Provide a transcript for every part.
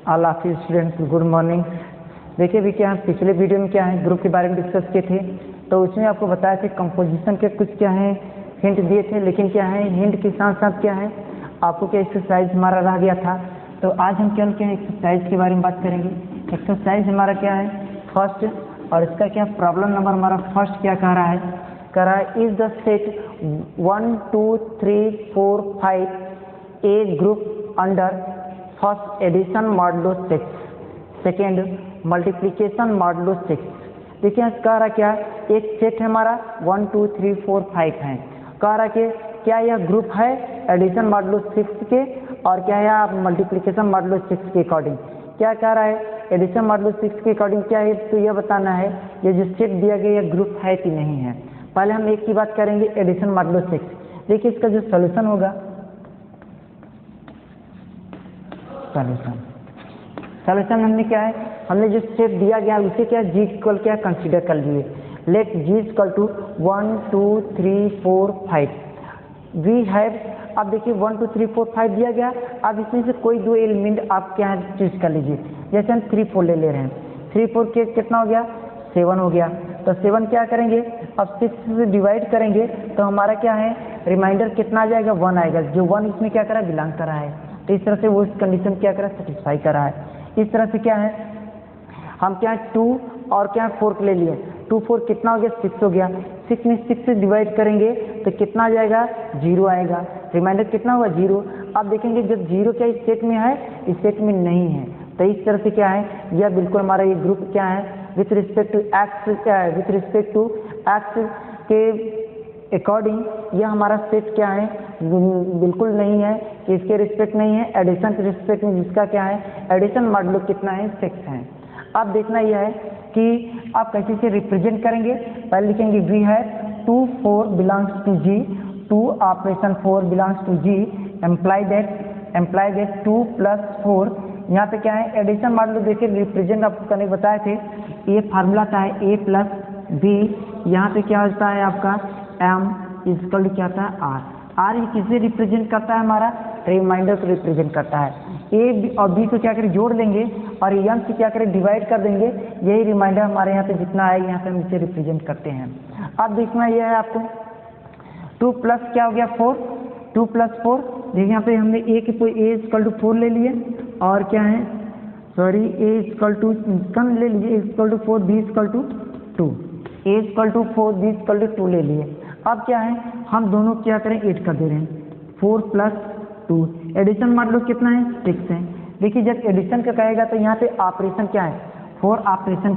All of you students good morning. देखिए भी क्या है, पिछले वीडियो में क्या है ग्रुप के बारे में डिस्कस किए थे, तो उसमें आपको बताया थे कंपोजिशन के कुछ क्या है हिंट दिए थे, लेकिन क्या है हिंट के साथ साथ क्या है आपको क्या एक्सरसाइज हमारा रह गया था। तो आज हम क्या एक्सरसाइज के बारे में बात करेंगे। एक्सरसाइज हमारा क्या है फर्स्ट, और इसका क्या प्रॉब्लम नंबर हमारा फर्स्ट क्या कह रहा है is the set 1 2 3 4 5 A group under first edition modulo 6, second multiplication modulo 6। देखिए कह रहा क्या एक सेट है हमारा 1 2 3 4 5 है, कह रहा कि क्या यह ग्रुप है एडिशन मॉडुलो 6 के और क्या है आप मल्टीप्लिकेशन मॉडुलो 6 के अकॉर्डिंग। क्या कह रहा है एडिशन मॉडुलो 6 के अकॉर्डिंग क्या है, तो यह बताना है ये जो सेट दिया गया यह ग्रुप है कि नहीं है। पहले हम एक की बात करेंगे एडिशन मॉडुलो 6। देखिए इसका जो सॉल्यूशन होगा, सॉल्यूशन हमने क्या है हमने जो सेट दिया गया उसे क्या जी इक्वल क्या कंसीडर कर लिए। Let G equal to 1 2 3 4 5 we have. अब देखिए 1 2 3 4 5 दिया गया, अब इसमें से कोई दो एलिमेंट आप क्या है चूज कर लीजिए। जैसे हम 3 4 ले रहे हैं, 3 4 के कितना हो गया 7 हो गया। तो 7 क्या करेंगे अब 6 से डिवाइड करेंगे तो हमारा क्या है रिमाइंडर कितना आ जाएगा 1 आएगा, जो 1 इसमें क्या करा बिलोंग करा है। तो इस तरह से वो इस कंडीशन क्या करा सेटिस्फाई करा है। इस तरह से क्या है हम क्या है 2 और क्या 4 ले लिए, 2 4 कितना हो गया 6 हो गया। 6 में 6 से डिवाइड करेंगे तो कितना आ जाएगा 0 आएगा, रिमाइंडर कितना हुआ 0। अब देखेंगे जब 0 क्या इस सेट में है इस सेट में नहीं है, तो इस तरह से क्या है यह बिल्कुल हमारा ये ग्रुप क्या है विथ रिस्पेक्ट टू एक्स के अकॉर्डिंग यह हमारा सेट क्या है बिल्कुल नहीं है कि इसके रिस्पेक्ट नहीं है, एडिशन के रिस्पेक्ट में जिसका क्या है एडिशन मॉडुलो कितना है 6 है। अब देखना यह है कि आप कैसे से रिप्रेजेंट करेंगे। पहले लिखेंगे वी है 2 4 belongs to G, 2 operation 4 belongs to G, imply that 2 + 4। यहाँ पे क्या है एडिशन मॉडुलो देखिए रिप्रेजेंट आपको करने बताए थे, ये फार्मूला का है a + b। यहाँ पे क्या होता है आपका m इक्वल क्या होता है r ये किसे रिप्रेजेंट करता है हमारा रिमाइंडर को रिप्रेजेंट करता है। a और b को क्या करें जोड़ देंगे और m से क्या करें डिवाइड कर देंगे, यही रिमाइंडर हमारे यहाँ पे जितना आएगा यहाँ पे हम इसे रिप्रेजेंट करते हैं। अब देखना यह है आपको 2 + क्या हो गया 4, 2 + 4 देखिए यहाँ पे हमने a इक्वल टू 4 ले लिए और क्या है सॉरी a इक्वल टू कम ले लीजिए equal to 4, b equal to 2, a equal to 4 b equal to 2 ले लिए। अब क्या है हम दोनों क्या करें ऐड कर दे रहे हैं 4 + 2, एडिशन मॉडुलो कितना है 6 है। देखिए जब एडिशन का कहेगा तो यहाँ पे ऑपरेशन क्या है 4 ऑपरेशन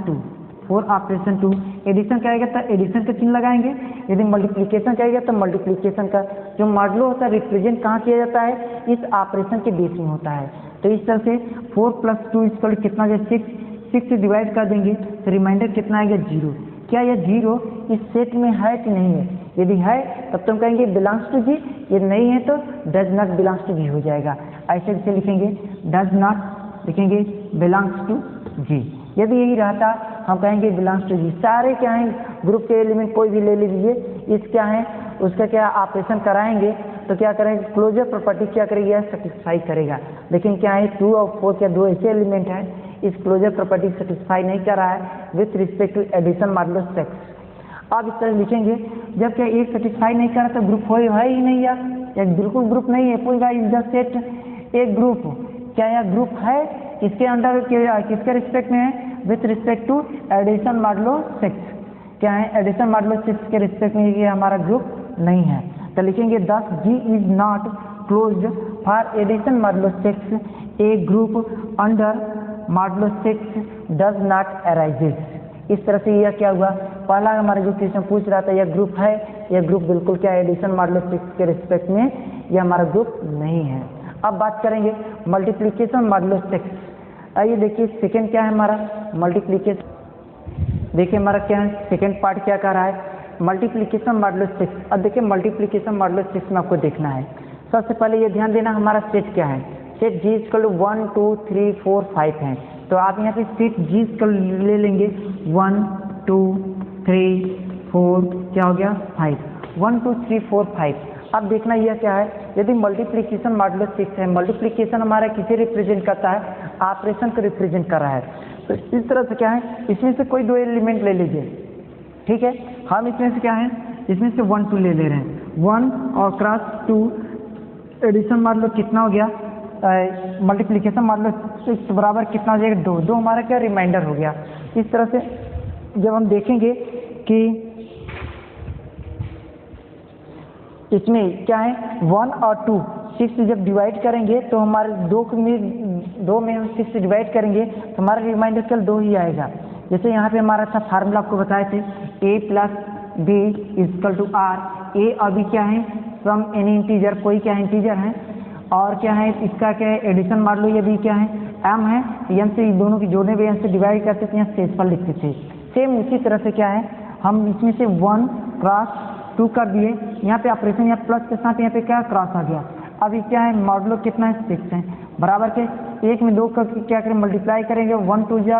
2 एडिशन कहेगा तो एडिशन का चिन्ह लगाएंगे, यदि मल्टीप्लिकेशन कहेगा तो मल्टीप्लिकेशन का। जो मॉडुलो होता है रिप्रेजेंट कहाँ किया जाता है इस ऑपरेशन के बेस में होता है। तो इस तरह से 4 + 2 इक्वल कितना है 6 से डिवाइड कर देंगे तो रिमाइंडर कितना आएगा 0। क्या यह 0 इस सेट में है कि नहीं है, यदि है तब तो हम कहेंगे बिलोंग्स टू जी, ये नहीं है तो डज नॉट बिलोंग्स टू जी हो जाएगा। ऐसे कैसे लिखेंगे डज नॉट लिखेंगे बिलोंग्स टू जी। यदि यही रहता हम कहेंगे बिलोंग्स टू जी। सारे क्या है ग्रुप के एलिमेंट कोई भी ले लीजिए, इस क्या है उसका क्या ऑपरेशन कराएंगे तो क्या करेंगे क्लोजर प्रॉपर्टी क्या करेगी यह सेटिस्फाई करेगा। लेकिन क्या है 2 और 4 क्या दो ऐसे एलिमेंट हैं इस क्लोजर प्रॉपर्टी सेटिस्फाई नहीं कर रहा है with respect to addition modulo 6। अब इस तरह लिखेंगे जब क्या एक सेटिस्फाई नहीं कर रहा तो ग्रुप है ही नहीं या बिल्कुल ग्रुप नहीं है, पूरा इज द सेट एक ग्रुप। क्या यह ग्रुप है इसके अंडर किसके रिस्पेक्ट में है with respect to addition modulo 6। क्या है एडिशन मॉडुलो 6 के रिस्पेक्ट में ये हमारा ग्रुप नहीं है। तो लिखेंगे thus G is not closed for addition modulo 6, a group under modulo 6 does not arises. इस तरह से यह क्या हुआ पहला हमारा जो क्वेश्चन पूछ रहा था यह ग्रुप है, यह ग्रुप बिल्कुल क्या एडिशन मॉडुलो 6 के रिस्पेक्ट में यह हमारा ग्रुप नहीं है। अब बात करेंगे मल्टीप्लिकेशन मॉडुलो 6। आइए देखिए सेकेंड क्या है हमारा मल्टीप्लिकेशन। देखिए हमारा क्या है सेकेंड पार्ट क्या कर रहा है मल्टीप्लिकेशन मॉडुलो 6। अब देखिए मल्टीप्लिकेशन मॉडुलो 6 में आपको देखना है सबसे पहले ये ध्यान देना हमारा सेट क्या है, सेट जी इक्वल टू 1 2 3 4 5 है। तो आप यहाँ पे सेट जी इक्वल ले लेंगे 1 2 3 4 क्या हो गया 5, 1 2 3 4 5। अब देखना यह क्या है यदि मल्टीप्लिकेशन मॉडुलो 6 है, मल्टीप्लिकेशन हमारा किसे रिप्रेजेंट करता है ऑपरेशन को रिप्रेजेंट कर रहा है। तो इस तरह से क्या है, इसमें से कोई दो एलिमेंट ले लीजिए, ठीक है। हम इसमें से क्या है, इसमें से 1 2 ले रहे हैं, 1 और क्रॉस 2, एडिशन मान लो कितना हो गया, मल्टीप्लिकेशन मान लो 6 बराबर कितना हो जाएगा 2, 2 हमारा क्या रिमाइंडर हो गया। इस तरह से जब हम देखेंगे कि इसमें क्या है 1 और 2 6 से जब डिवाइड करेंगे तो हमारे 2 में हम 6 से डिवाइड करेंगे तो हमारा रिमाइंडर केवल 2 ही आएगा। जैसे यहाँ पे हमारा था फार्मूला आपको बताए थे, a plus b equal to r, a और b क्या है, सम एनी इंटीजर, कोई क्या है इंटीजर है, और क्या है इसका क्या है एडिशन मान लो, ये b क्या है m है, m से दोनों की जोड़ने पे m से डिवाइड करते थे, यहाँ शेषफल लिखते थे। सेम उसी तरह से क्या है, हम इसमें से 1 क्रॉस 2 कर दिए, यहाँ पे ऑपरेशन यहाँ प्लस के साथ यहाँ पे क्या क्रॉस आ गया। अब ये क्या है मॉडुलो कितना है 6 है, बराबर के 1 में 2 करके क्या करें मल्टीप्लाई करेंगे, 1 2 जा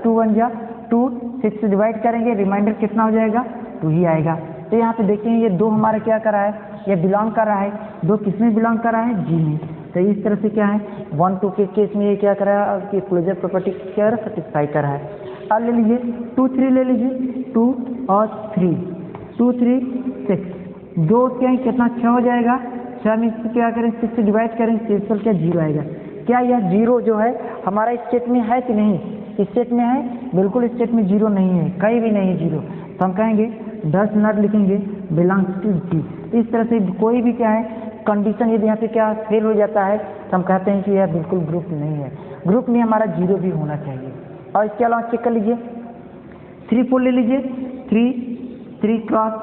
2 1 जा 2, 6 से डिवाइड करेंगे, रिमाइंडर कितना हो जाएगा 2 ही आएगा। तो यहाँ पे देखेंगे ये 2 हमारा क्या कर रहा है, ये बिलोंग कर रहा है, 2 किस में बिलोंग कर रहा है जी में। तो इस तरह से क्या है 1 2 के केस में ये क्या कर रहा है कि क्लोजर प्रॉपर्टी क्या सेटिस्फाई कर रहा है। अब ले लीजिए 2 3 ले लीजिए, 2 और 3, 2 3 6, 2 क्या है कितना 6 हो जाएगा, 6 में इसको क्या करें 6 से डिवाइड करेंगे, शेषफल क्या 0 आएगा। क्या यह 0 जो है हमारा स्टेट में है कि नहीं, स्टेट में है, बिल्कुल स्टेट में 0 नहीं है, कहीं भी नहीं है 0। तो हम कहेंगे डज नॉट लिखेंगे बिलोंग्स टू जी। इस तरह से कोई भी क्या है कंडीशन यदि यहाँ पे क्या फेल हो जाता है तो हम कहते हैं कि यह बिल्कुल ग्रुप नहीं है, ग्रुप में हमारा 0 भी होना चाहिए। और इसके अलावा चेक कर लीजिए 3 4 ले लीजिए, 3 क्रॉस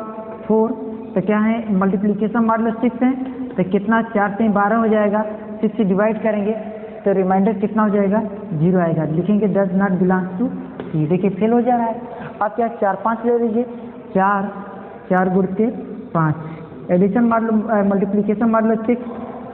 4, तो क्या है मल्टीप्लिकेशन मान लो 6 है, तो कितना 4 से 12 हो जाएगा, 6 से डिवाइड करेंगे तो रिमाइंडर कितना हो जाएगा 0 आएगा। लिखेंगे डज नॉट बिलोंग्स टू सी, देखिए फेल हो जा रहा है। अब क्या 4 5 ले लीजिए, 4 गुण के 5, एडिशन मान लो मल्टीप्लिकेशन मान लो 6,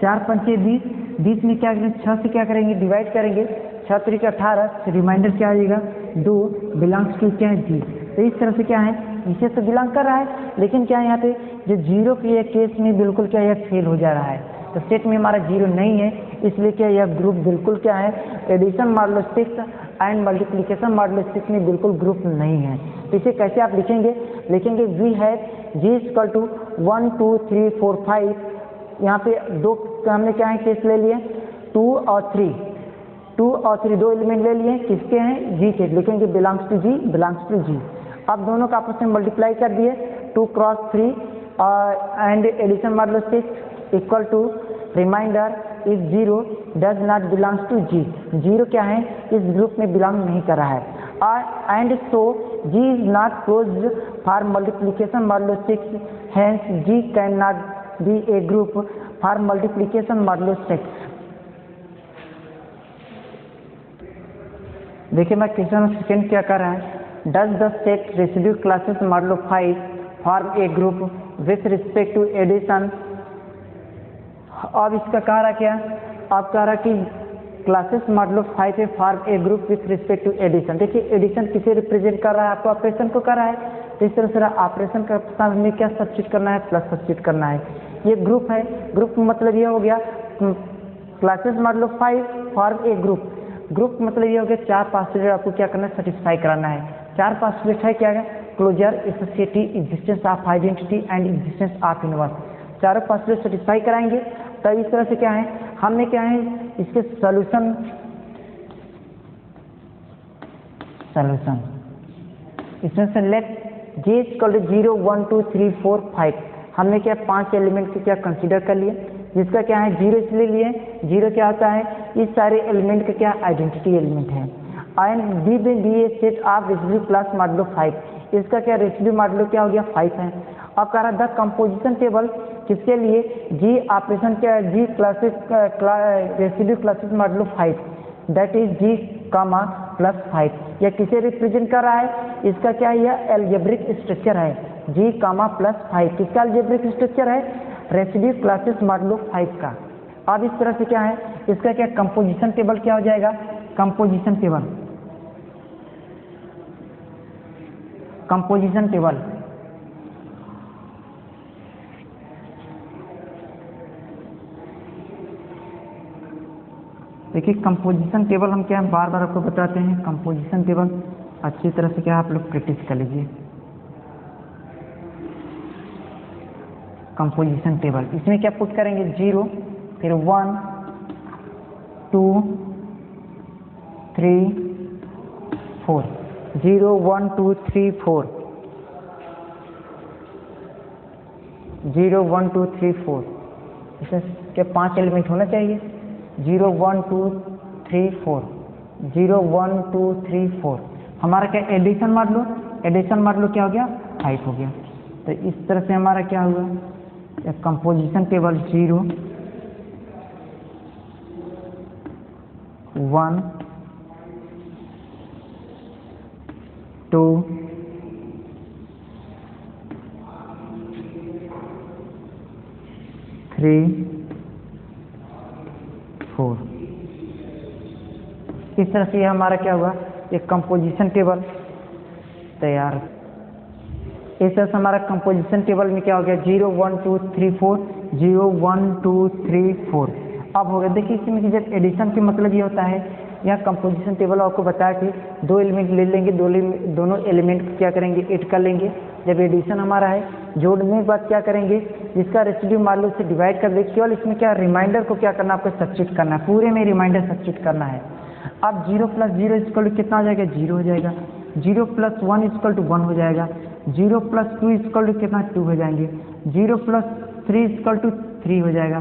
4 5 20, 20 में क्या करेंगे 6 से क्या करेंगे डिवाइड करेंगे, 6 3 18, रिमाइंडर क्या आ जाएगा 2, बिलोंग्स टू क्या है जी। तो इस तरह से क्या है इसे तो बिलोंग कर रहा है, लेकिन क्या है यहाँ पे जो 0 के केस में बिल्कुल क्या यह फेल हो जा रहा है। तो सेट में हमारा 0 नहीं है, इसलिए क्या यह ग्रुप बिल्कुल क्या है addition modulo 6 and multiplication modulo 6 में बिल्कुल ग्रुप नहीं है। तो इसे कैसे आप लिखेंगे, लिखेंगे we have G equal to 1 2 3 4 5, यहाँ पे 2 हमने क्या है केस ले लिए 2 और 3, 2 और 3 2 एलिमेंट ले लिए, किसके हैं जी के, लिखेंगे belongs to G, belongs to G. अब दोनों का आपस में मल्टीप्लाई कर दिए, 2 cross 3 and addition modulo 6 equal to remainder is 0 does not belongs to G. 0 क्या है इस ग्रुप में बिलोंग नहीं कर रहा है। And so G is not closed for multiplication modulo 6, hence G can not be a group for multiplication modulo 6। देखिए मैं क्वेश्चन सेकंड क्या कर रहा है, does the set residue classes modulo 5 form a group with respect to addition. अब इसका कह रहा क्या, आप कह रहा कि क्लासेस मॉडुलो 5 है form a group with respect to addition. देखिए एडिशन किसे रिप्रेजेंट कर रहा है, आपको ऑपरेशन को कर रहा है, तो इस तरह से ऑपरेशन का साथ में क्या सब्स्टिट्यूट करना है, प्लस सब्स्टिट्यूट करना है। ये ग्रुप है, ग्रुप मतलब ये हो गया classes modulo 5 form a group, group मतलब ये हो गया 4 पोस्टुलेट आपको क्या करना है सेटिस्फाई कराना है। 4 पोस्टुलेट है क्या है, closure, associativity, existence of identity and existence of inverse, चारों पोस्टुलेट सेटिस्फाई कराएंगे। तो इस तरह से क्या है हमने क्या है इसके सॉल्यूशन इसमें से लेट जे इक्वल टू 0 1 2 3 4 5, हमने क्या 5 एलिमेंट को क्या कंसीडर कर लिया, जिसका क्या है 0 इसलिए लिए, 0 क्या होता है इस सारे एलिमेंट का क्या आइडेंटिटी एलिमेंट है। एंड बी में B a set of residue plus modulo 5, इसका क्या रेसिड्यू मॉडुलो क्या हो गया 5 है। अब कह रहा द कंपोजिशन टेबल किसके लिए, जी ऑपरेशन क्या G classes residue classes modulo 5, that is G comma plus 5, यह किसे रिप्रेजेंट कर रहा है, इसका क्या है यह एल्जेब्रिक स्ट्रक्चर है, जी कामा प्लस 5 किसका एल्जेब्रिक स्ट्रक्चर है, रेसिड्यू क्लासेस मॉडुलो 5 का। अब इस तरह से क्या है इसका क्या कंपोजिशन टेबल क्या हो जाएगा, कंपोजिशन टेबल, कंपोजिशन टेबल देखिए कंपोजिशन टेबल हम क्या बार बार आपको बताते हैं, कंपोजिशन टेबल अच्छी तरह से क्या आप लोग प्रैक्टिस कर लीजिए। कंपोजिशन टेबल इसमें क्या पुट करेंगे 0 फिर 1 2 3 4 0 1 2 3 4 0 1 2 3 4 इसमें क्या 5 एलिमेंट होना चाहिए 0 1 2 3 4 0 1 2 3 4 हमारा क्या एडिशन मान लो, एडिशन मान लो क्या हो गया 5 हो गया। तो इस तरह से हमारा क्या हुआ कंपोजिशन टेबल 0 1 2 3 4 इस तरह से हमारा क्या हुआ एक कंपोजिशन टेबल तैयार। इस तरह से हमारा कंपोजिशन टेबल में क्या हो गया 0 1 2 3 4 0 1 2 3 4 अब हो गया। देखिए इसमें कि जब एडिशन के मतलब ये होता है यहाँ कंपोजिशन टेबल आपको बताया कि 2 एलिमेंट ले लेंगे, दोनों एलिमेंट क्या करेंगे ऐड कर लेंगे। जब एडिशन हमारा है जोड़ने के बाद क्या करेंगे जिसका रेसिड्यू मान लो उसे डिवाइड कर देंगे। केवल इसमें क्या रिमाइंडर को क्या करना आपको सब्स्टिट्यूट करना है, पूरे में रिमाइंडर सब्स्टिट्यूट करना है। अब 0 + 0 = कितना हो जाएगा 0 हो जाएगा, 0 + 1 = 1 हो जाएगा, 0 + 2 = कितना 2 हो जाएंगे, 0 + 3 = 3 हो जाएगा,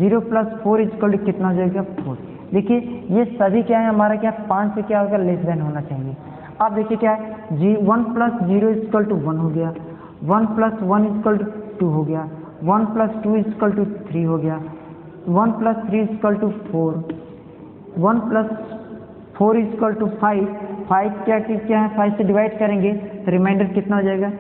0 + 4 = कितना हो जाएगा 4। देखिए ये सभी क्या है हमारा क्या 5 से क्या होगा लेस देन होना चाहिए। अब देखिए क्या है 1 + 0 = 1 हो गया, 1 + 1 = 2 हो गया, 1 + 2 = 3 हो गया, 1 + 3 = 4, 1 + 4 = 5, 5 क्या है 5 से डिवाइड करेंगे तो रिमाइंडर कितना हो जाएगा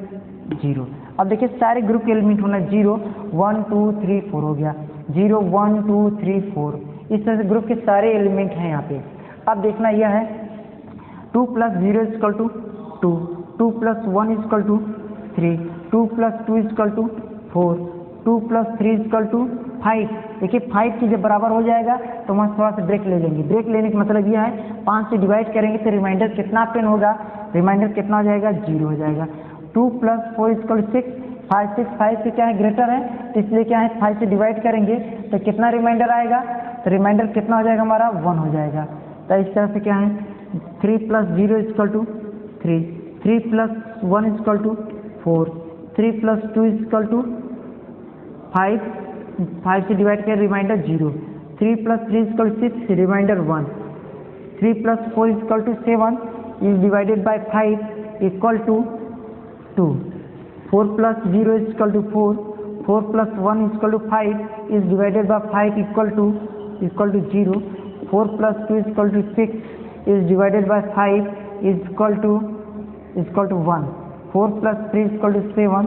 0। अब देखिए सारे ग्रुप के एलिमेंट होना 0 1 2 3 4 हो गया, 0 1 2 3 4 इस तरह से ग्रुप के सारे एलिमेंट हैं यहाँ पे। अब देखना यह है 2 + 0 = 2, 2 + 1 = 3, 2 + 2 = 4, 2 + 3 = 5। देखिए 5 के जब बराबर हो जाएगा तो वहाँ थोड़ा सा ब्रेक ले लेंगे। ब्रेक लेने का मतलब यह है 5 से डिवाइड करेंगे तो रिमाइंडर कितना पेन होगा, रिमाइंडर कितना हो जाएगा 0 हो जाएगा। 2 + 4 = 6, 5 से क्या है ग्रेटर है तो इसलिए क्या है 5 से डिवाइड करेंगे तो कितना रिमाइंडर आएगा, तो रिमाइंडर कितना हो जाएगा हमारा 1 हो जाएगा। तो इस तरह से क्या है 3 + 0 = 3, 3 + 1 = 4, 3 + 2 = 5, 5 से डिवाइड कर reminder 0, 3 + 3 = 6 reminder 1, 3 + 4 = 7 is divided by 5 = 2, 4 + 0 = 4, 4 + 1 = 5 is divided by 5 = 0, 4 + 2 = 6 is divided by 5 = 1, 4 + 3 = 7,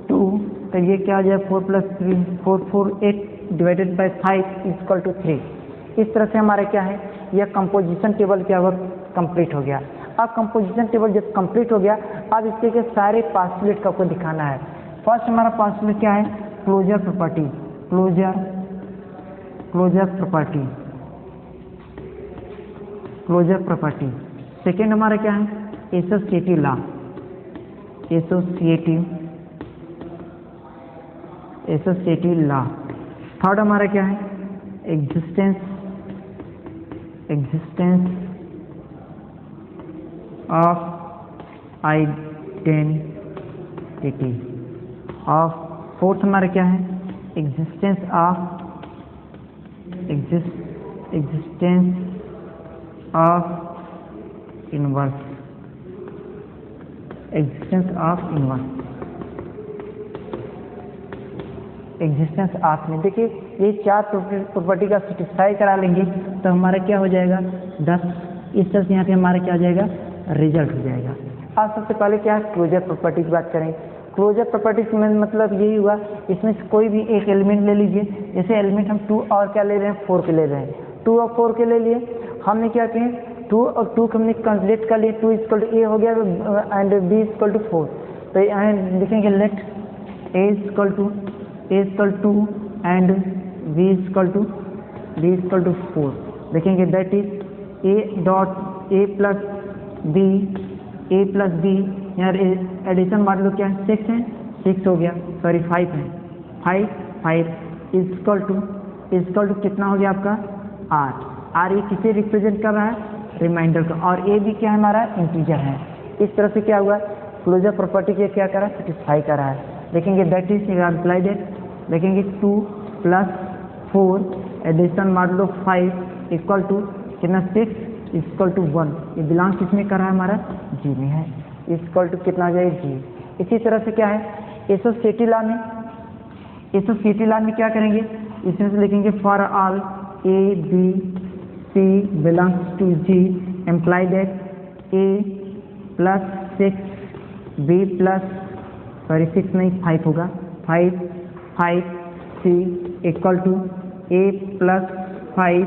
2 तो ये क्या आ जाए 4 + 3 4 4 8 डिवाइडेड बाय 5 = 3। इस तरह से हमारा क्या है यह कंपोजिशन टेबल क्या हुआ कंप्लीट हो गया। अब कंपोजिशन टेबल जब कंप्लीट हो गया अब इसके के सारे पास्टुलेट का आपको दिखाना है। फर्स्ट हमारा पास्टुलेट क्या है closure property, closure property. Second हमारा क्या है associative law, associative law. Third हमारा क्या है existence of identity of. Fourth हमारा क्या है existence of inverse, existence of में। देखिए ये 4 प्रॉपर्टी का सेटिस्फाई करा लेंगे तो हमारा क्या हो जाएगा 10। इस तरह से यहाँ पे हमारा क्या हो जाएगा रिजल्ट हो जाएगा। अब सबसे पहले क्या है क्लोजर प्रॉपर्टी की बात करें। क्लोजर प्रॉपर्टी में मतलब यही हुआ इसमें से कोई भी एक एलिमेंट ले लीजिए। जैसे एलिमेंट हम 2 और क्या ले रहे हैं 4 के ले रहे हैं, 2 और 4 के ले लिए। हमने क्या किए 2 और 2 को हमने कंसीडर कर लिए, 2 = a हो गया एंड b = 4। तो यहाँ लिखेंगे लेट a = 2 एंड b = 4। देखेंगे that is a dot a plus b, यहाँ एडिशन मान लो क्या है 6 है, 6 हो गया, सॉरी 5 है, 5 इज इक्वल टू कितना हो गया आपका आर ये किसे रिप्रेजेंट कर रहा है, रिमाइंडर का, और ए भी क्या है हमारा इंटीजर है। इस तरह से क्या हुआ, क्लोजर प्रॉपर्टी के क्या कर रहा है, सेटिस्फाई कर रहा है। देखेंगे दैट इज अप्लाई दैट, देखेंगे 2 + 4 एडिशन मान लो 5 इक्वल टू कितना 6 इक्वल टू 1, ये बिलोंग किसमें कर रहा है हमारा जी में है, इक्वल टू कितना आ जाएगा जी। इसी तरह से क्या है एसोसिएटिव लॉ में क्या करेंगे, इसमें से लिखेंगे for all a b c belongs to G imply that a plus 6 b plus 5 होगा 5 c equal to A plus 5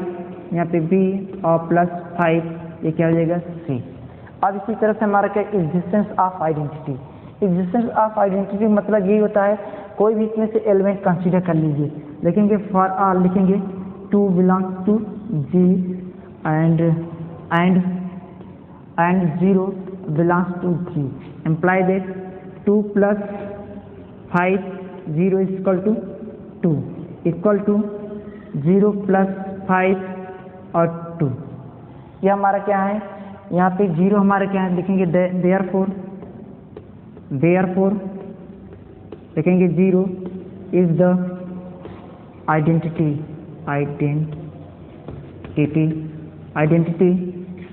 यहाँ पे बी और प्लस 5 ये क्या हो जाएगा सी। अब इसी तरह से हमारा क्या एग्जिस्टेंस ऑफ आइडेंटिटी मतलब यही होता है कोई भी इसमें से एलिमेंट कंसीडर कर लीजिए। लिखेंगे फॉर ऑल, लिखेंगे 2 belongs to G and 0 belongs to G imply that 2 + 5 0 equal to 2 equal to 0 + 5 और 2। यह हमारा क्या है, यहाँ पे 0 हमारा क्या है, लिखेंगे देयरफॉर लिखेंगे 0 इज द आइडेंटिटी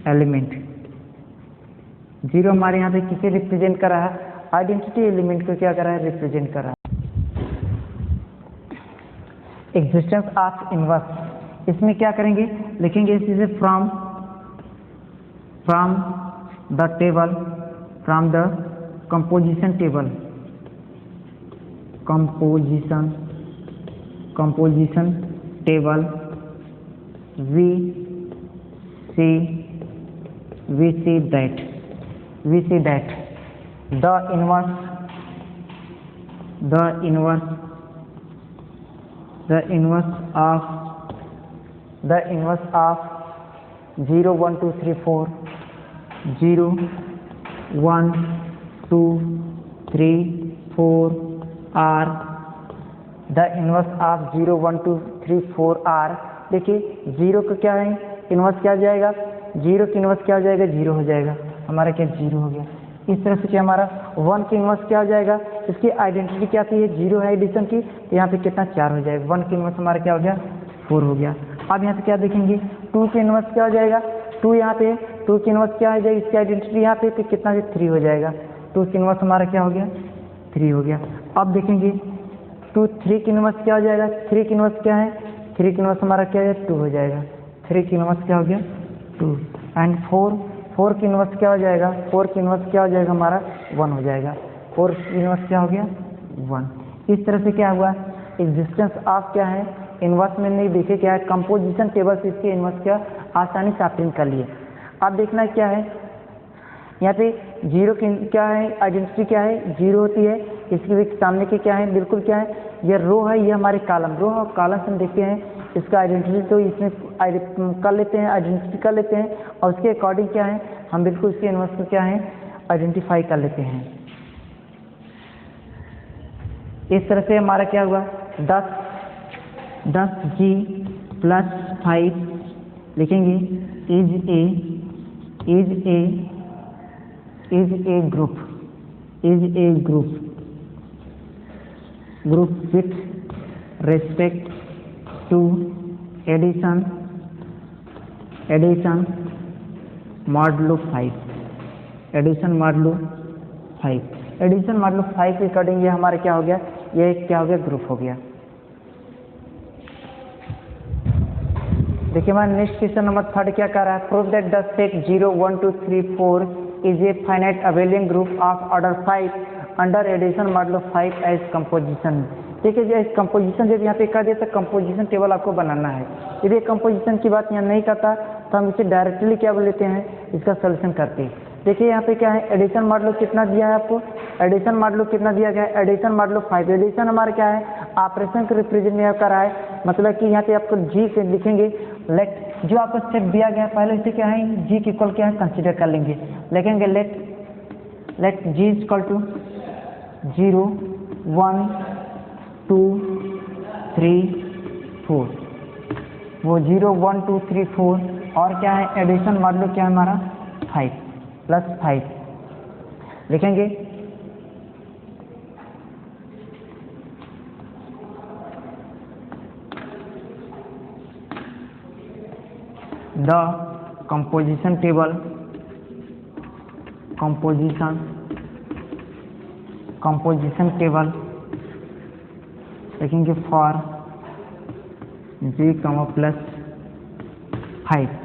एलिमेंट। 0 हमारे यहाँ पे किसे रिप्रेजेंट कर रहा है, आइडेंटिटी एलिमेंट को क्या कर रहा है, रिप्रेजेंट कर रहा है। एग्जिस्टेंस ऑफ इनवर्स, इसमें क्या करेंगे, लिखेंगे इसे from the table, from the composition table we see that the inverse of 0 1 2 3 4 0 1 2 3 4 R, the inverse of 0 1 2 3 4 R। देखिए 0 का क्या है इन्वर्स क्या हो जाएगा, 0 की इन्वर्स क्या हो जाएगा, 0 हो जाएगा, हमारा क्या 0 हो गया। इस तरह से क्या हमारा 1 की इन्वर्स क्या हो जाएगा, इसकी आइडेंटिटी क्या थी, 0 है एडिशन की, तो यहाँ पे कितना 4 हो जाएगा, 1 की इन्वर्स हमारा क्या हो गया 4 हो गया। अब यहाँ पे क्या देखेंगे 2 की इन्वर्स क्या हो जाएगा, 2 यहाँ पे 2 की इन्वर्स क्या हो जाएगी, इसकी आइडेंटिटी यहाँ पे तो कितना 3 हो जाएगा, 2 की इन्वर्स हमारा क्या हो गया 3 हो गया। अब देखेंगे 3 की इन्वर्स क्या हो जाएगा, 3 की इन्वर्स क्या है, 3 की इन्वर्स हमारा क्या है 2 हो जाएगा, 3 की इन्वर्स क्या हो गया 2 एंड 4 की इन्वर्स क्या हो जाएगा, 4 की इन्वर्स क्या हो जाएगा हमारा 1 हो जाएगा, 4 की इन्वर्स क्या हो गया 1। इस तरह से क्या हुआ एग्जिस्टेंस ऑफ क्या है इन्वर्स में नहीं देखे क्या है कंपोजिशन टेबल से इसके इन्वर्स क्या आसानी से आप प्रिंट कर लिए। अब देखना क्या है यहाँ पे 0 की क्या है आइडेंटिटी क्या है 0 होती है, इसके भी सामने के क्या है बिल्कुल क्या है ये रो है, ये हमारे कॉलम रो और कॉलम से हम देखते हैं इसका आइडेंटिटी तो इसमें कर लेते हैं आइडेंटिटी कर लेते हैं और उसके अकॉर्डिंग क्या है हम बिल्कुल इसके इन्वर्स को क्या है आइडेंटिफाई कर लेते हैं। इस तरह से हमारा क्या हुआ 10G + 5 लिखेंगे is a group with respect to addition modulo 5 के अकॉर्डिंग ये हमारा क्या हो गया, ये क्या हो गया ग्रुप हो गया। देखिए हमारा नेक्स्ट क्वेश्चन नंबर 3 क्या कर रहा है, prove that the set 0 1 2 3 4 is a finite abelian group of order 5 under addition modulo 5 as composition. देखिए जो कंपोजिशन जब यहाँ पे कर दिया तो कंपोजिशन टेबल आपको बनाना है, यदि कंपोजिशन की बात यहाँ नहीं करता तो हम इसे डायरेक्टली क्या बोल लेते हैं इसका सोल्यूशन करते हैं। देखिए यहाँ पे क्या है एडिशन मॉडुलो कितना दिया है आपको, एडिशन मॉडुलो कितना दिया गया है, एडिशन मॉडुलो 5। एडिशन हमारा क्या है ऑपरेशन को रिप्रेजेंट कर रहा है, मतलब कि यहाँ पे आपको जी से लिखेंगे लेट जो आपको स्टेप दिया गया है पहले से क्या है जी के इक्वल क्या है कंसिडर कर लेंगे, लिखेंगे let G is equal to 0 1 2 3 4, वो 0 1 2 3 4 और क्या है एडिशन मान लो क्या है हमारा 5 प्लस 5 लिखेंगे। द composition table लिखेंगे फॉर g, प्लस 5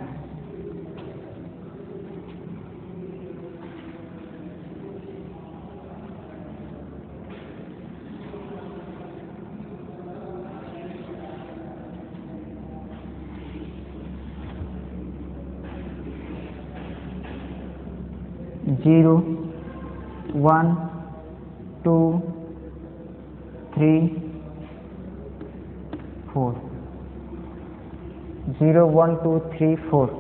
0 1 2 3 4 0 1 2 3 4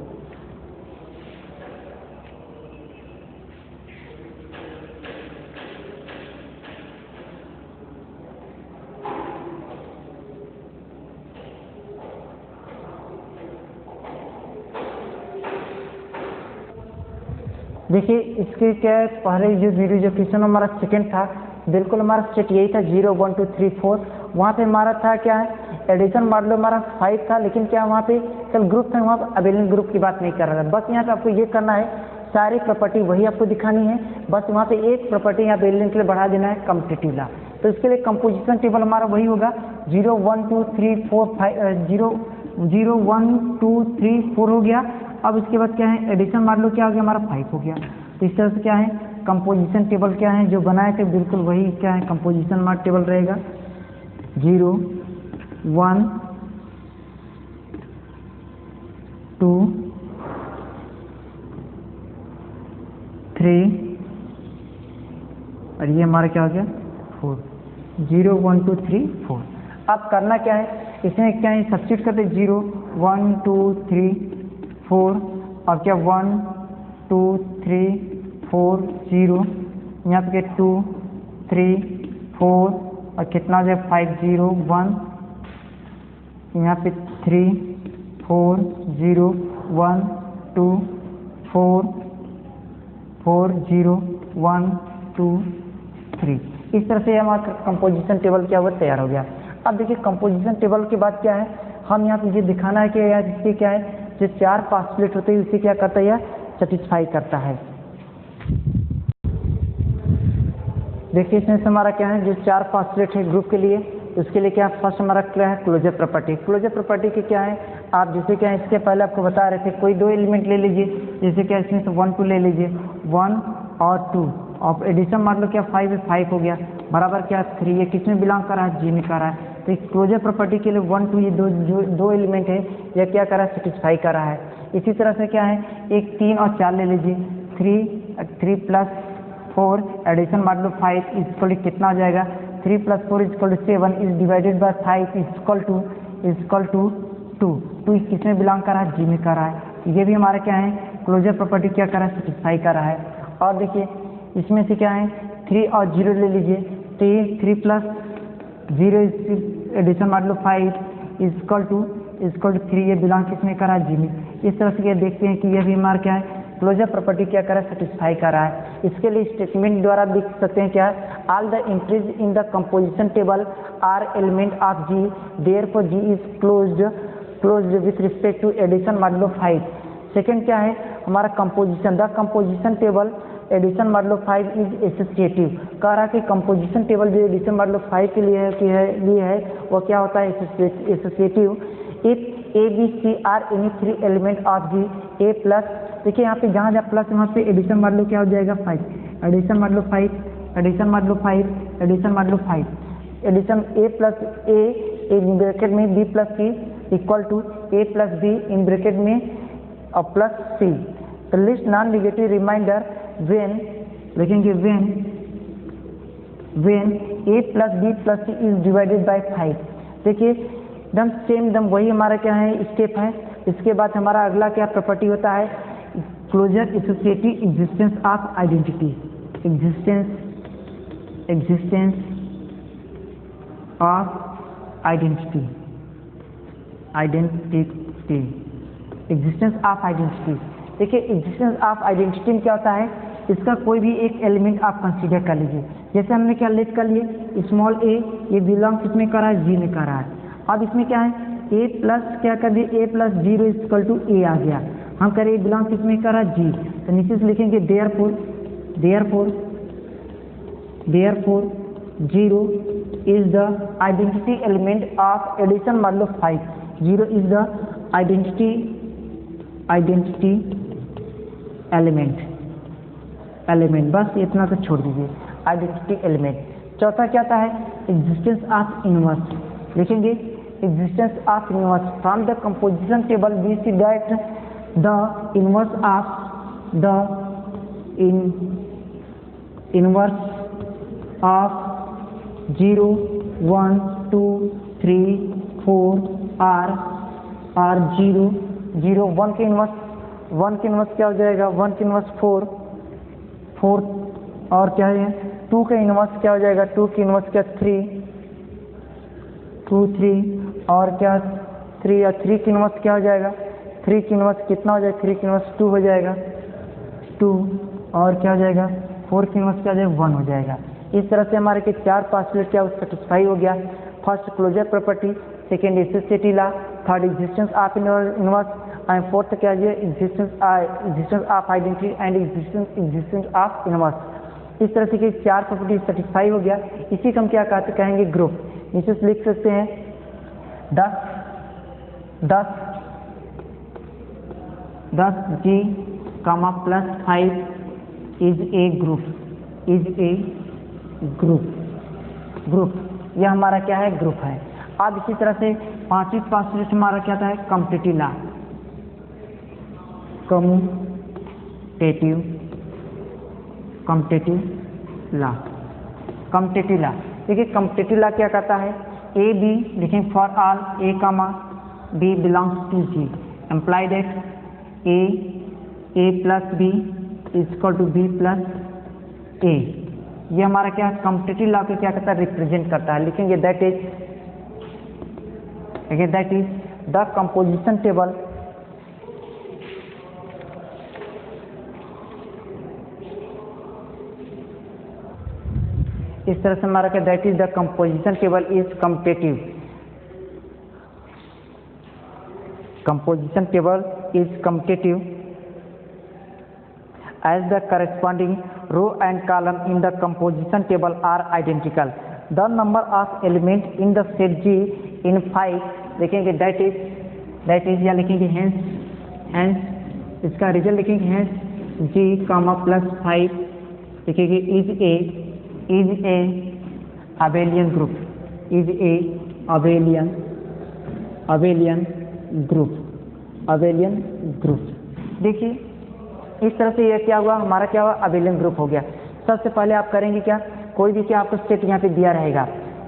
देखिए इसके क्या है पहले जो वीडियो जो क्वेश्चन हमारा सेकंड था बिल्कुल हमारा स्टेट यही था 0 1 2 3 4, वहाँ पे हमारा था क्या है एडिशन मॉडल हमारा 5 था, लेकिन क्या वहाँ पे कल ग्रुप था, वहाँ पे अबेलियन ग्रुप की बात नहीं कर रहा था। बस यहाँ पे आपको ये करना है सारी प्रॉपर्टी वही आपको दिखानी है, बस वहाँ पे एक प्रॉपर्टी यहाँ अबेलियन के लिए बढ़ा देना है कम्पिटिटिव ला। तो इसके लिए कंपोजिशन टेबल हमारा वही होगा 0 1 2 3 4 5 0 1 2 3 4 हो गया। अब इसके बाद क्या है एडिशन मान लो क्या हो गया हमारा 5 हो गया। तो इस तरह से क्या है कंपोजिशन टेबल क्या है जो बनाए थे बिल्कुल वही क्या है कंपोजिशन मार्क टेबल रहेगा 0 1 2 3 और ये हमारा क्या हो गया 4 0 1 2 3 4। अब करना क्या है इसमें क्या है सब्स्टिट्यूट करते 0 1 2 3 4 और क्या 1 2 3 4 0 यहाँ पे 2 3 4 और कितना जो 5 0 1 यहाँ पे 3 4 0 1 2 4 4 0 1 2 3। इस तरह से हमारा कंपोजिशन टेबल क्या हुआ तैयार हो गया। अब देखिए कंपोजिशन टेबल के बाद क्या है हम यहाँ पे ये दिखाना है कि यार इससे क्या है जो 4 पास्टुलेट होते हैं उसे क्या करता है या सेटिस्फाई करता है। देखिए इसमें से हमारा क्या है जो 4 पास्टुलेट है ग्रुप के लिए उसके लिए क्या फर्स्ट हमारा क्या है क्लोजर प्रॉपर्टी। क्लोजर प्रॉपर्टी के क्या है आप जैसे क्या है इसके पहले आपको बता रहे थे कोई 2 एलिमेंट ले लीजिए, जैसे क्या इसमें से 1 2 ले लीजिए 1 और 2 और एडिशन मान लो क्या 5 है 5 हो गया बराबर क्या 3 ये किस में बिलोंग कर रहा है जी में कर रहा है। तो क्लोजर प्रॉपर्टी के लिए 1 2 ये दो एलिमेंट है यह क्या कर रहा है सेटिस्फाई कर रहा है। इसी तरह से क्या है एक 3 और 4 ले लीजिए 3 प्लस 4 एडिशन मान लो 5 इक्वल कितना हो जाएगा 3 plus 4 equal to 7 is divided by 5 equal to 2 किस में बिलोंग कर रहा है जी में कर रहा है। ये भी हमारा क्या है क्लोजर प्रॉपर्टी क्या कर रहा है सेटिस्फाई कर रहा है। और देखिए इसमें से क्या है 3 और 0 ले लीजिए 3 प्लस 0 एडिशन मान लो 5 इक्वल टू 3 ये बिलोंग किस में कर रहा है जी में। इस तरह से ये देखते हैं कि ये भी हमारा क्या है क्लोजर प्रॉपर्टी क्या कर रहा है सेटिस्फाई कर रहा है। इसके लिए स्टेटमेंट द्वारा लिख सकते हैं क्या all the entries in the composition table are element of G therefore G is closed with respect to addition modulo 5। Second क्या है हमारा composition the composition table addition modulo 5 is associative. कह रहा है कि कंपोजिशन टेबल जो addition modulo 5 के लिए है वो क्या होता है associative. If a b c are any 3 element of G a plus देखिए यहाँ पे जहाँ प्लस वहाँ पे एडिशन मॉडुलो क्या हो जाएगा 5 addition modulo 5 addition modulo 5 addition modulo 5 addition A plus A in bracket में B plus C equal to A plus B in bracket में और प्लस सी। तो list non negative remainder when लिखेंगे when A plus B plus C is divided by 5। देखिए एकदम same एकदम वही हमारा क्या है स्टेप है इसके बाद हमारा अगला क्या प्रॉपर्टी होता है, closure associative existence of identity, existence of identity, existence of identity. देखिए एग्जिस्टेंस ऑफ आइडेंटिटी में क्या होता है, इसका कोई भी एक एलिमेंट आप कंसीडर कर लीजिए। जैसे हमने क्या लेट कर लिए, स्मॉल ए, ये बिलोंग्स इसमें कर रहा है, जी में कर रहा है। अब इसमें क्या है, ए प्लस क्या कर दिए, ए प्लस 0 इक्वल टू ए आ गया। हम करें ए बिलोंग्स इसमें कर रहा है जी, तो नीचे से लिखेंगे therefore 0 is the identity element of addition modulo 5। 0 is the identity element, बस इतना तो छोड़ दीजिए, आइडेंटिटी एलिमेंट। चौथा क्या आता है, एग्जिस्टेंस ऑफ इनवर्स, लिखेंगे existence of inverse from the composition table we see that the inverse of 0 1 2 3 4 are 0 0 1 के इनवर्स क्या हो जाएगा, 1 के इनवर्स 4 और क्या है 2 का इनवर्स क्या हो जाएगा, 2 की इनवर्स क्या 3 और क्या 3 और 3 की इनवर्स क्या हो जाएगा, 3 की इनवर्स कितना हो जाएगा, 3 की इनवर्स 2 हो जाएगा 2 और क्या हो जाएगा 4 की इनवर्स क्या हो जाएगा 1 हो जाएगा। इस तरह से हमारे के 4 पास्टुलेट क्या सेटिस्फाई हो गया। First closure property, second associative law, third existence of inverse and fourth क्या है existence of identity and existence of inverse. इस तरह से 4 प्रॉपर्टी सेटिस्फाई हो गया। इसी को हम क्या कहेंगे ग्रुप। नीचे से लिख सकते हैं 10 G comma plus 5 is a group, यह हमारा क्या है ग्रुप है। अब इसी तरह से पांचवी पास्टुलेट हमारा क्या था है कम्पिटिटिव लॉ। देखिए कम्पिटिटिव लॉ क्या कहता है, ए बी लिखेंगे for all A comma B belongs to G, implied at A plus B equal to B plus A. ये हमारा क्या कम्पिटिटिव लॉ को क्या करता है रिप्रेजेंट करता है। लिखेंगे that is the composition table इस तरह से हमारा क्या that is the composition table is competitive as the corresponding row and column in the composition table are identical. The number of elements in the set G in 5 लिखेंगे that is या लिखेंगे hence इसका result लिखेंगे hence G comma plus 5 लिखेंगे is a abelian group। देखिए इस तरह से यह क्या हुआ हमारा क्या हुआ अबेलियन ग्रुप हो गया। सबसे पहले आप करेंगे क्या, कोई भी क्या आपको सेट यहाँ पे दिया रहेगा,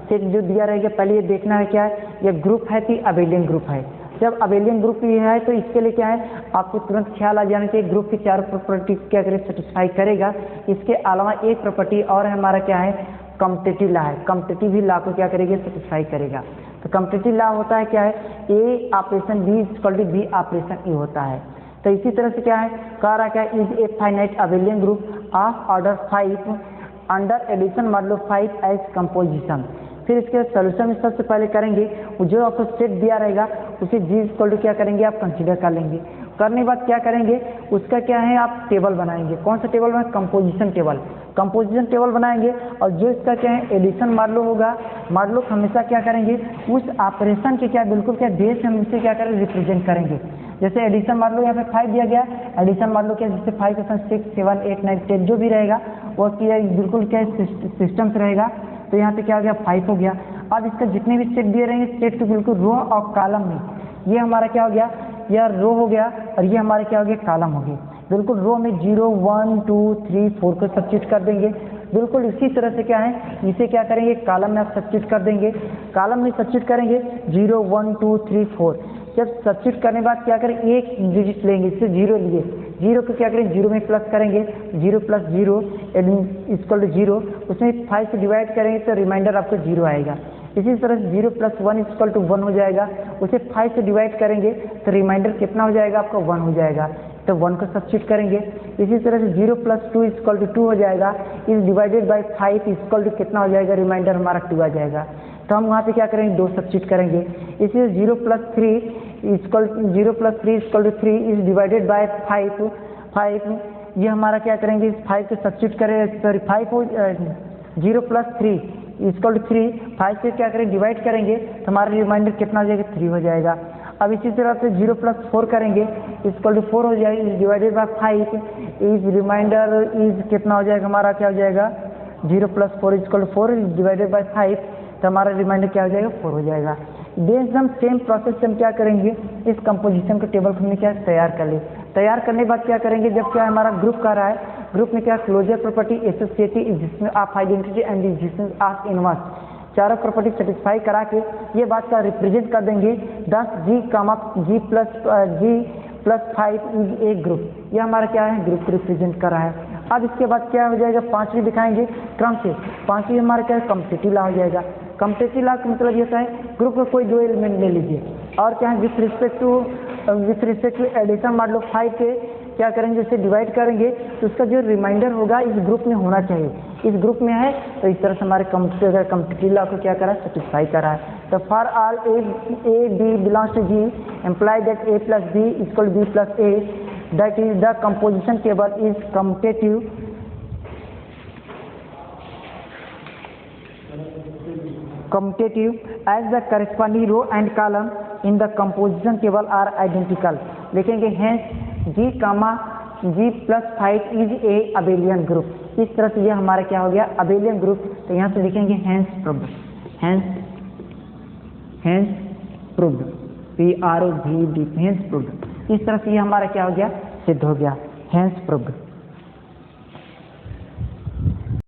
सेट जो दिया रहेगा पहले ये देखना है क्या है ये ग्रुप है कि अबेलियन ग्रुप है। जब अबेलियन ग्रुप ये है तो इसके लिए क्या है आपको तुरंत ख्याल आ जाना चाहिए ग्रुप की 4 प्रॉपर्टी क्या करे सेटिस्फाई करेगा। इसके अलावा एक प्रॉपर्टी और हमारा क्या है कम्पिटिटिव लॉ है, कम्पिटिटिव ही लॉ को क्या करेगा सेटिस्फाई करेगा। तो कम्पिटिटिव लॉ होता है क्या है A operation B equal to B operation A होता है। तो इसी तरह से क्या है कह रहा क्या is a finite abelian group of order 5 under addition modulo 5 as composition. फिर इसके सोल्यूशन में सबसे पहले करेंगे जो आपको सेट दिया रहेगा उसे जी इक्वल टू क्या करेंगे आप कंसीडर कर लेंगे। करने के बाद क्या करेंगे उसका क्या है आप टेबल बनाएंगे। कौन सा टेबल बनाएंगे कंपोजिशन टेबल बनाएंगे और जो इसका क्या है एडिशन मॉडुलो होगा मॉडुलो हमेशा क्या करेंगे उस ऑपरेशन के क्या बिल्कुल क्या बेस हम इसे क्या करें रिप्रेजेंट करेंगे। जैसे एडिशन मॉडुलो यहाँ पे 5 दिया गया, एडिशन मॉडुलो क्या जैसे 5 के साथ 6 7 8 9 10 जो भी रहेगा वो क्या बिल्कुल क्या सिस्टम से रहेगा। तो यहाँ पे क्या हो गया 5 हो गया। अब इसका जितने भी सेट दिए रहेंगे सेट तो बिल्कुल रो और कॉलम में ये हमारा क्या हो गया यह रो हो गया और ये हमारे क्या हो गया कॉलम हो गया। बिल्कुल रो में 0 1 2 3 4 को सब्स्टिट्यूट कर देंगे, बिल्कुल इसी तरह से क्या है, इसे क्या करेंगे, कॉलम में आप सब्स्टिट्यूट कर देंगे। कॉलम में सब्स्टिट्यूट करेंगे 0 1 2 3 4। जब सब्स्टिट्यूट करने के बाद क्या करें, एक डिजिट लेंगे, इससे 0 लिए, 0 को क्या करें, 0 में प्लस करेंगे, 0 + 0 इक्वल टू 0। उसमें 5 से डिवाइड करेंगे तो रिमाइंडर आपको 0 आएगा। इसी तरह से 0 + 1 इक्वल टू 1 हो जाएगा। उसे 5 से डिवाइड करेंगे तो रिमाइंडर कितना हो जाएगा आपका, 1 हो जाएगा। तो 1 को सब्स्टिट्यूट करेंगे। इसी तरह से 0 + 2 इक्वल टू 2 हो जाएगा। इस डिवाइडेड बाय 5 इक्वल टू कितना हो जाएगा, रिमाइंडर हमारा 2 आ जाएगा। तो हम वहाँ पे क्या करेंगे, 2 सब्स्टिट्यूट करेंगे। इसी 0 + 3 equal to 3 is divided by 5। ये हमारा क्या करेंगे, इस 5 को सब्स्टिट्यूट करें, सॉरी 0 + 3 इक्वल टू 3, 5 से क्या करें, डिवाइड करेंगे तो हमारा रिमाइंडर कितना हो जाएगा, 3 हो जाएगा। अब इसी तरह से 0 + 4 करेंगे इक्वल टू 4 हो जाएगा। Is divided by 5 is remainder is कितना हो जाएगा, हमारा क्या हो जाएगा, 0 + 4 equal to 4 is divided by 5, तो हमारा रिमाइंडर क्या हो जाएगा, 4 हो जाएगा। बेस्ड हम सेम प्रोसेस से हम क्या करेंगे, इस कंपोजिशन के टेबल को हमने क्या तैयार कर ली। तैयार करने के बाद क्या करेंगे, जब क्या हमारा ग्रुप कर रहा है, ग्रुप में क्या closure property, associative, existence of identity and existence of inverse, चारों प्रॉपर्टी सेटिस्फाई करा के ये बात का रिप्रेजेंट कर देंगे। 10 G, G + 5 is a group. ये हमारा क्या है, ग्रुप को रिप्रेजेंट कर रहा है। अब इसके बाद क्या हो जाएगा, 5वीं दिखाएंगे क्रम से। 5वीं हमारा क्या है, कम्पीटिटिव लॉ हो जाएगा। कम्पीटिटिव लॉ का मतलब ये है, ग्रुप में कोई 2 एलिमेंट ले लीजिए और क्या है, विथ रिस्पेक्ट टू एडिशन मान लो 5 के क्या करेंगे, इसे डिवाइड करेंगे तो उसका जो रिमाइंडर होगा इस ग्रुप में होना चाहिए। इस ग्रुप में है तो इस तरह से हमारे कम्पीटिटिव लॉ को क्या करा, सेटिस्फाई करा है। तो for all a b belongs to G imply that a + b equal b + a, that is the composition table is commutative as the corresponding row and column in the composition table are identical। लिखेंगे hence G, G + 5 is a abelian group। इस तरह से ये हमारा क्या हो गया, abelian group. तो यहाँ से लिखेंगे hence proved, hence proved, PROVED, hence proved। इस तरह से ये हमारा क्या हो गया, सिद्ध हो गया, hence proved।